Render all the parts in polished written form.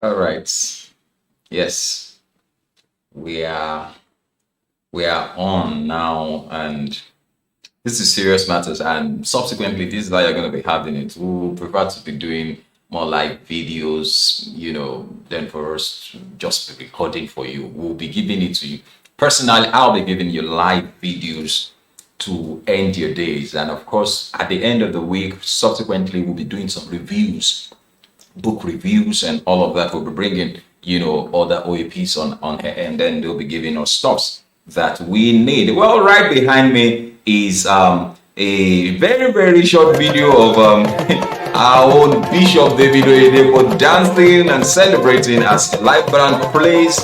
All right. Yes, we are we are on now, and this is serious matters. And subsequently, this is how you're going to be having it. We prefer to be doing more like videos, than for us to just be recording for you. We'll be giving it to you. Personally, I'll be giving you live videos to end your days, and of course, at the end of the week, subsequently, we'll be doing some reviews, book reviews and all of that. We'll be bringing, other OAPs on here, and then they'll be giving us stuffs that we need. Well, right behind me is a very, very short video of our own Bishop David Oyedepo dancing and celebrating as live band plays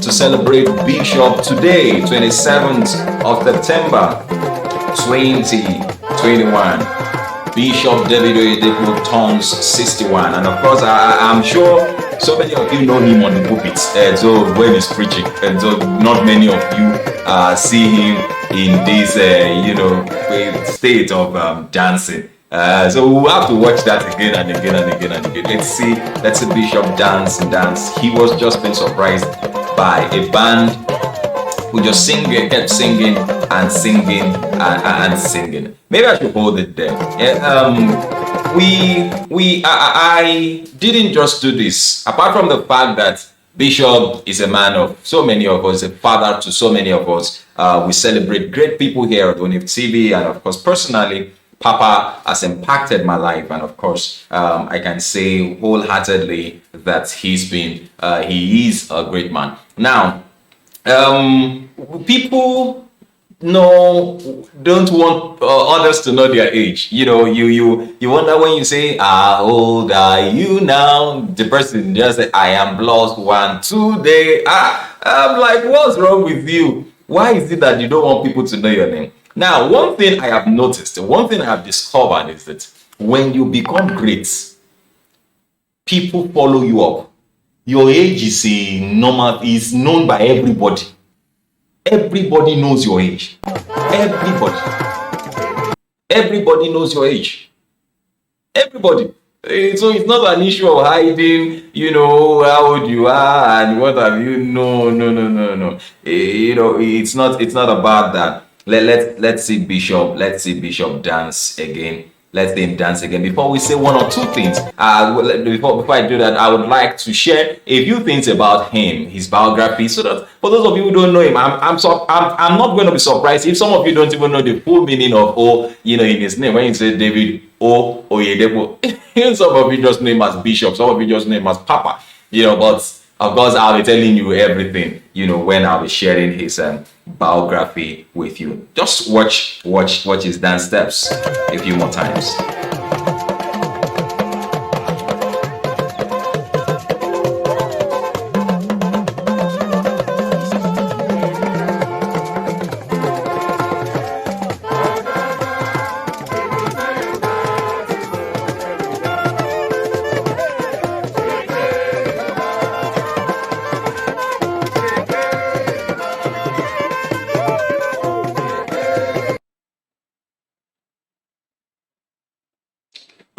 to celebrate Bishop today, 27th of September 2021. Bishop David Oyedepo turns 61, and of course, I'm sure so many of you know him on the pulpit. So when he's preaching, and so not many of you see him in this, state of dancing. So we'll have to watch that again and again and again and again. Let's see Bishop dance and dance. He was just been surprised by a band who just kept singing and singing and singing. Maybe I should hold it there. Yeah, I didn't just do this. Apart from the fact that Bishop is a man of so many of us, a father to so many of us. We celebrate great people here at ONIF TV, and of course, personally, Papa has impacted my life, and of course, I can say wholeheartedly that he is a great man. Now, people don't want others to know their age. You wonder when you say, how old are you now? The person just say, I am +1 today. I'm like, what's wrong with you? Why is it that you don't want people to know your name? Now, one thing I have noticed, one thing I have discovered is that when you become great, people follow you up. Your age is is known by everybody. Everybody knows your age. Everybody knows your age. Everybody. So it's not an issue of hiding, how old you are and what have you. No. It's not about that. Let's see Bishop dance again. Let him dance again. Before we say one or two things, before I do that, I would like to share a few things about him, his biography, so that for those of you who don't know him, I'm not going to be surprised if some of you don't even know the full meaning of in his name. When you say David Oyedepo, some of you just know him as Bishop, some of you just know him as Papa, but of course, I'll be telling you everything, when I'll be sharing his biography with you. Just watch his dance steps a few more times.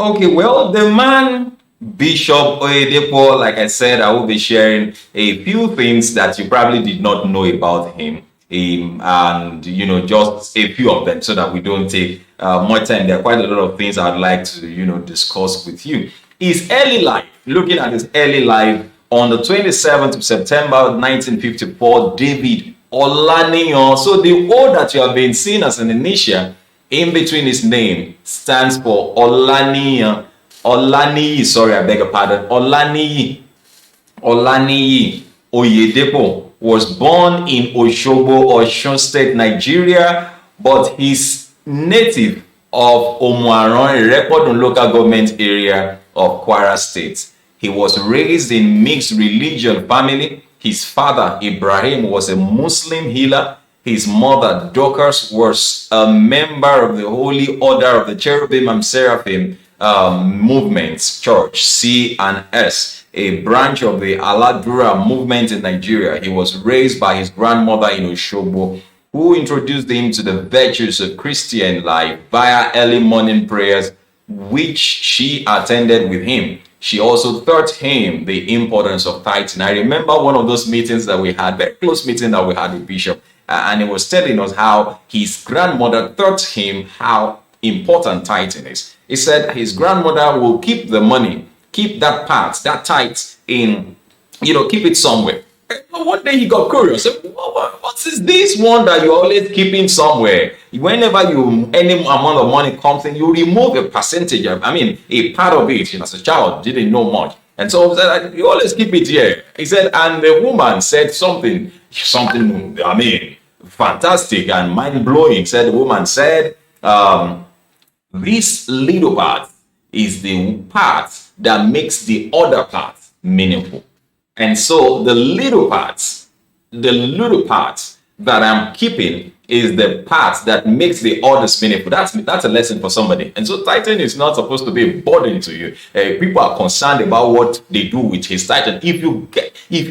Okay, well, the man Bishop Oyedepo, like I said, I will be sharing a few things that you probably did not know about him, and just a few of them, so that we don't take more time. There are quite a lot of things I'd like to discuss with you. His early life, looking at his early life, on the 27th of September 1954, David OLANIYI. So the O that you have been seeing as an initial in between his name stands for OLANIYI. OLANIYI, sorry, I beg your pardon. OLANIYI Oyedepo was born in Osogbo, Osun State, Nigeria, but he's native of Omuaran, Irekodun local government area of Kwara State. He was raised in mixed religion family. His father, Ibrahim, was a Muslim healer. His mother, Dorcas, was a member of the Holy Order of the Cherubim and Seraphim movements, Church, C&S, a branch of the Aladura movement in Nigeria. He was raised by his grandmother in Osogbo, who introduced him to the virtues of Christian life via early morning prayers, which she attended with him. She also taught him the importance of tithing. I remember one of those meetings that we had, very close meeting that we had with Bishop, and he was telling us how his grandmother taught him how important tithing is. He said his grandmother will keep the money, keep that part, that tithe in, keep it somewhere. One day he got curious. What is this one that you're always keeping somewhere? Whenever any amount of money comes in, you remove a percentage of, a part of it. As a child, didn't know much. And so you always keep it here. He said, and the woman said something, fantastic and mind-blowing. Said the woman said, this little part is the part that makes the other part meaningful. And so the little parts that I'm keeping is the part that makes the others meaningful. That's a lesson for somebody. And so tithing is not supposed to be a burden to you. People are concerned about what they do with his tithing. If you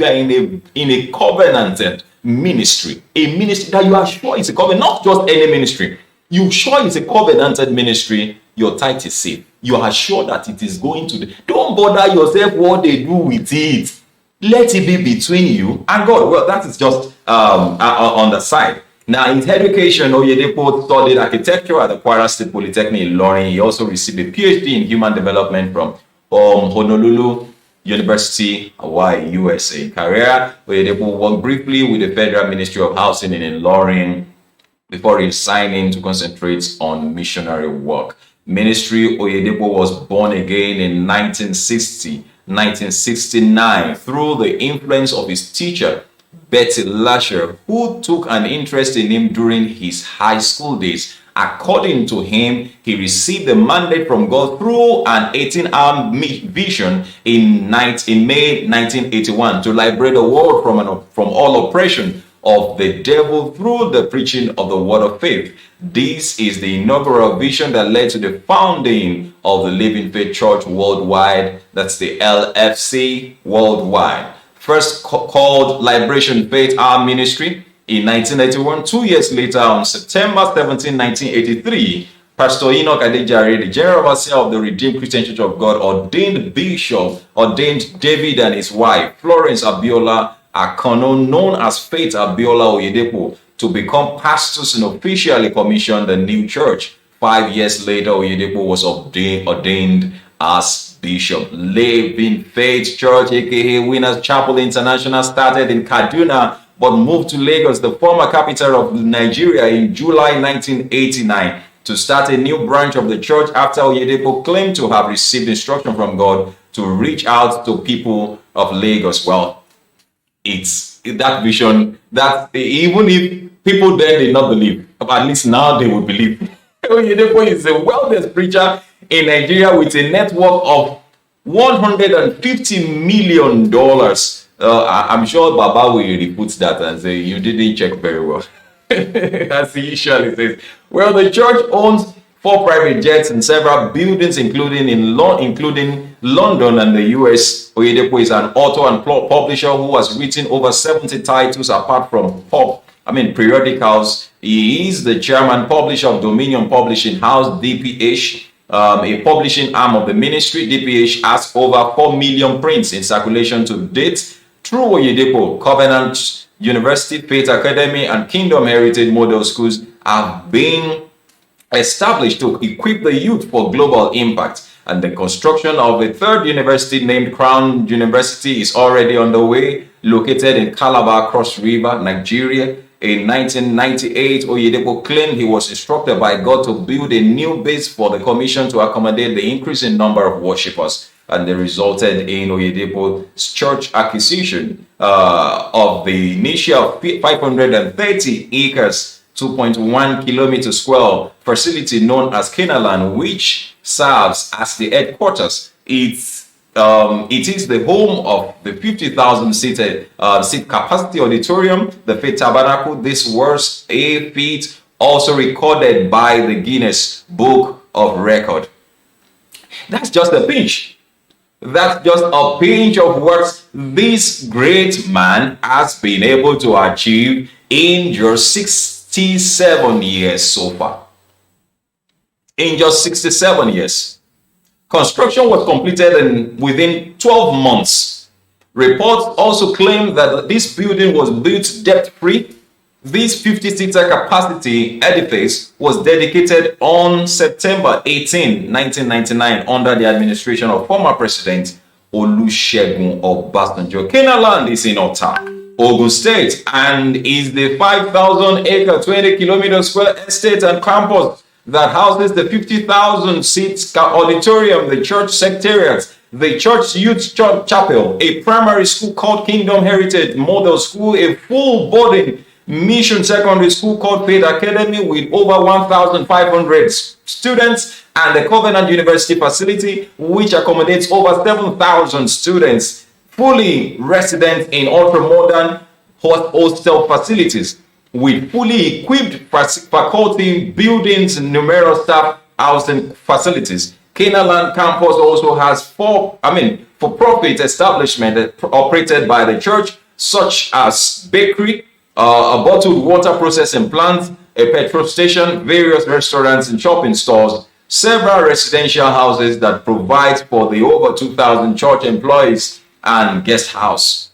are in a covenanted ministry, a ministry that you are sure is a covenant, not just any ministry, you sure it's a covenanted ministry, your tithe is safe. You are sure that it is going to. Don't bother yourself what they do with it. Let it be between you and God. Well, that is just on the side. Now, in education, Oyedepo studied architecture at the Kwara State Polytechnic in Ilorin. He also received a PhD in human development from Honolulu University, Hawaii, USA. Career, Oyedepo worked briefly with the Federal Ministry of Housing in Ilorin before resigning to concentrate on missionary work. Ministry, Oyedepo was born again in 1969 through the influence of his teacher, Betty Lasher, who took an interest in him during his high school days. According to him, he received a mandate from God through an 18-hour vision in May 1981 to liberate the world from all oppression of the devil through the preaching of the word of faith. This is the inaugural vision that led to the founding of the Living Faith Church Worldwide. That's the LFC Worldwide. First called Liberation Faith Our Ministry in 1981. 2 years later, on September 17, 1983, Pastor Enoch Adejare, the General Overseer of the Redeemed Christian Church of God, ordained David and his wife, Florence Abiola Akono, known as Faith Abiola Oyedepo, to become pastors and officially commissioned the new church. 5 years later, Oyedepo was ordained as bishop. Living Faith Church, aka Winners Chapel International, started in Kaduna but moved to Lagos, the former capital of Nigeria, in July 1989 to start a new branch of the church after Oyedepo claimed to have received instruction from God to reach out to people of Lagos. Well, it's that vision that even if people then did not believe, at least now they will believe. Oyedepo is the wealthiest preacher in Nigeria with a net worth of $150 million. I'm sure Baba will report that and say, you didn't check very well. As he usually says. Well, the church owns 4 private jets and several buildings, including London and the US. Oyedepo is an author and publisher who has written over 70 titles apart from periodicals. He is the chairman publisher of Dominion Publishing House, DPH, a publishing arm of the ministry. DPH has over 4 million prints in circulation to date. Through Oyedepo, Covenant University, Faith Academy, and Kingdom Heritage Model Schools have been established to equip the youth for global impact. And the construction of a 3rd university named Crown University is already underway, located in Calabar, Cross River, Nigeria. In 1998, Oyedepo claimed he was instructed by God to build a new base for the commission to accommodate the increasing number of worshippers. And they resulted in Oyedepo's church acquisition of the initial 530 acres, 2.1 kilometer square facility known as Kenaland, which serves as the headquarters. It is the home of the 50,000 seat capacity auditorium, the Faith Tabernacle. This was a feat also recorded by the Guinness Book of Record. That's just a pinch. That's just a pinch of what this great man has been able to achieve in just 67 years so far. In just 67 years. Construction was completed within 12 months. Reports also claim that this building was built debt-free. This 50-seater capacity edifice was dedicated on September 18, 1999 under the administration of former President Olusegun Obasanjo. Canaan land is in Ota, Ogun State, and is the 5,000-acre, 20-kilometer square estate and campus that houses the 50,000-seat auditorium, the church secretariat, the church youth chapel, a primary school called Kingdom Heritage Model School, a full boarding mission secondary school called Faith Academy with over 1,500 students, and the Covenant University facility, which accommodates over 7,000 students, fully resident in ultra-modern hostel facilities with fully equipped faculty buildings and numerous staff housing facilities. Canaan campus also has for-profit establishment operated by the church, such as bakery, a bottled water processing plant, a petrol station, various restaurants and shopping stores, several residential houses that provide for the over 2,000 church employees, and guest houses.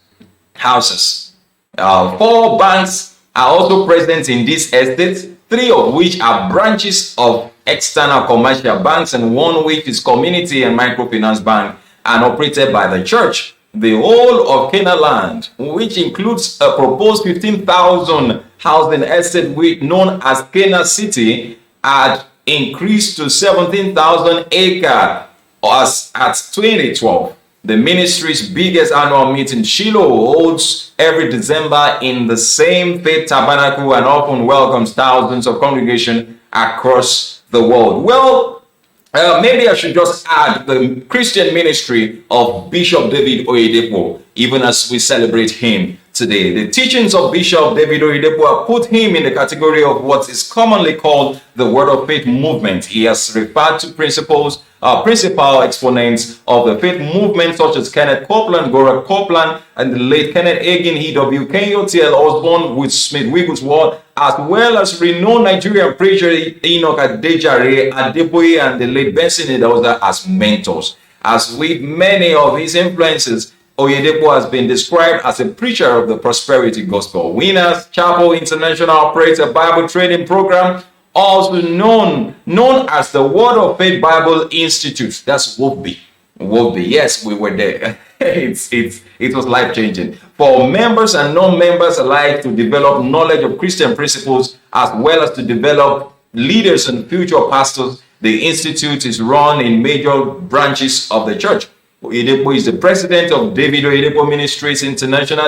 4 banks are also present in this estate, 3 of which are branches of external commercial banks and 1 which is community and microfinance bank and operated by the church. The whole of Canaan land, which includes a proposed 15,000 housing estate known as Canaan City, had increased to 17,000 acres as at 2012. The ministry's biggest annual meeting, Shiloh, holds every December in the same faith tabernacle and often welcomes thousands of congregations across the world. Well, maybe I should just add the Christian ministry of Bishop David Oyedepo, even as we celebrate him today. The teachings of Bishop David Oyedepo have put him in the category of what is commonly called the Word of Faith movement. He has referred to principal exponents of the faith movement such as Kenneth Copeland, Gora Copeland, and the late Kenneth Hagin, E.W. Kenyo, T.L. Osborne, with Smith Wigglesworth, as well as renowned Nigerian preacher Enoch Adejare Adeboye and the late Benson Idahosa as mentors. As with many of his influences, Oyedepo has been described as a preacher of the prosperity gospel. Winners Chapel International operates a Bible training program, also known as the Word of Faith Bible Institute. That's WOFBI. Yes, we were there. It was life-changing for members and non-members alike to develop knowledge of Christian principles as well as to develop leaders and future pastors. The institute is run in major branches of the church. Oyedepo is the president of David Oyedepo Ministries International.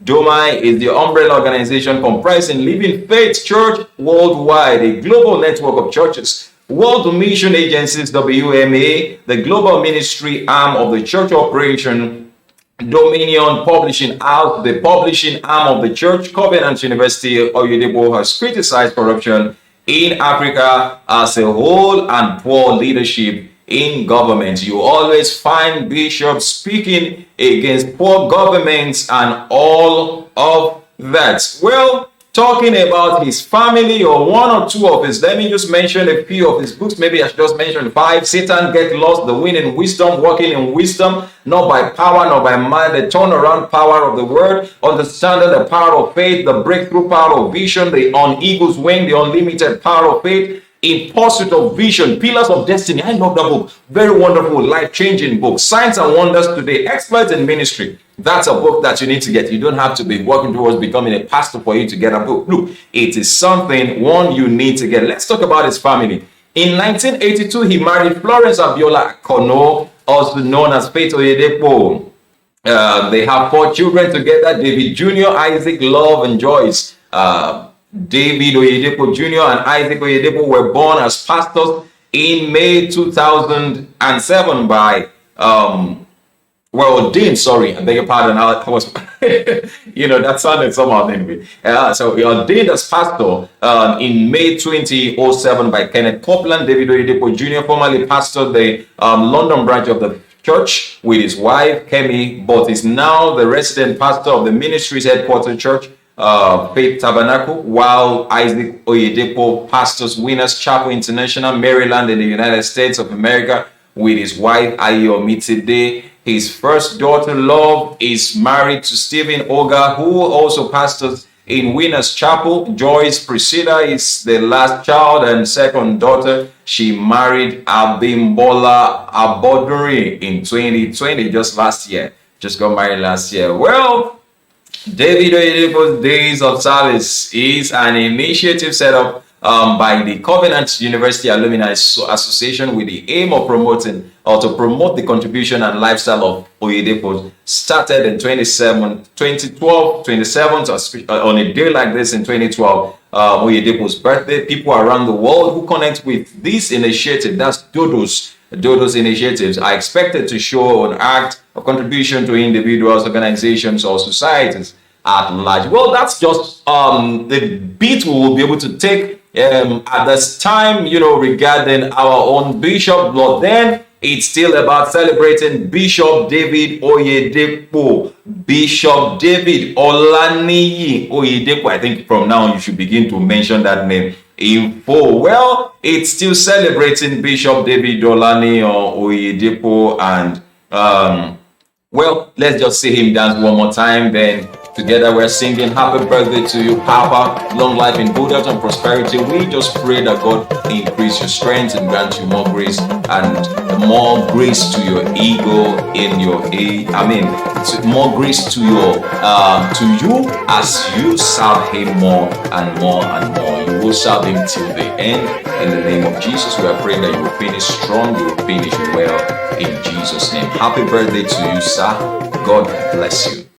DOMI is the umbrella organization comprising Living Faith Church worldwide, a global network of churches. World Mission Agencies, WMA, the global ministry arm of the church operation. Dominion Publishing House, the publishing arm of the church. Covenant University. Oyedepo has criticized corruption in Africa as a whole and poor leadership in government. You always find bishops speaking against poor governments and all of that. Well, talking about his family or 1 or 2 of his, let me just mention a few of his books. Maybe I should just mention 5. Satan Get Lost, The Win in Wisdom, Walking in Wisdom, Not by Power, Not by Mind, The Turnaround Power of the Word, Understanding the Power of Faith, The Breakthrough Power of Vision, The On Eagle's Wing, The Unlimited Power of Faith, In Pursuit of Vision, Pillars of Destiny. I love that book. Very wonderful, life-changing book. Signs and Wonders Today, Exploits in Ministry. That's a book that you need to get. You don't have to be working towards becoming a pastor for you to get a book. Look, it is something, one, you need to get. Let's talk about his family. In 1982, he married Florence Abiola Akono, also known as Faith Oyedepo. They have 4 children together, David Jr., Isaac, Love, and Joyce. David Oyedepo Jr. and Isaac Oyedepo were born as pastors in May 2007 by, ordained, sorry, I beg your pardon, I was, that sounded somehow anyway. So he ordained as pastor in May 2007 by Kenneth Copeland. David Oyedepo Jr. formerly pastored the London branch of the church with his wife, Kemi, but is now the resident pastor of the ministry's headquarters church, Faith Tabernacle, while Isaac Oyedepo pastors Winners Chapel International, Maryland in the United States of America. with his wife Ayomi today. His first daughter, Love, is married to Stephen Oga, who also pastors in Winners Chapel. Joyce Priscilla is the last child and second daughter. She married Abimbola Aboduri in 2020, just last year. Just got married last year. Well, David Oyedepo'S Days of Service is an initiative set up by the Covenant University Alumni Association with the aim of promoting or to promote the contribution and lifestyle of Oyedepo'S. Started in 2012, 27th, on a day like this in 2012, Oyedepo'S birthday. People around the world who connect with this initiative, that's Dodo's initiatives, are expected to show an act of contribution to individuals, organizations, or societies at large. Well, that's just the bit we will be able to take at this time, regarding our own bishop. But then it's still about celebrating Bishop David Oyedepo, Bishop David OLANIYI Oyedepo. I think from now you should begin to mention that name in full. Well, it's still celebrating Bishop David OLANIYI Oyedepo, and well, let's just see him dance one more time. Then together we're singing happy birthday to you, Papa. Long life in good health and prosperity. We just pray that God increase your strength and grant you more grace and more grace to your ego in your age. More grace to you as you serve him more and more and more. You will serve him till the end. In the name of Jesus, we are praying that you will finish strong, you will finish well in Jesus' name. Happy birthday to you, sir. God bless you.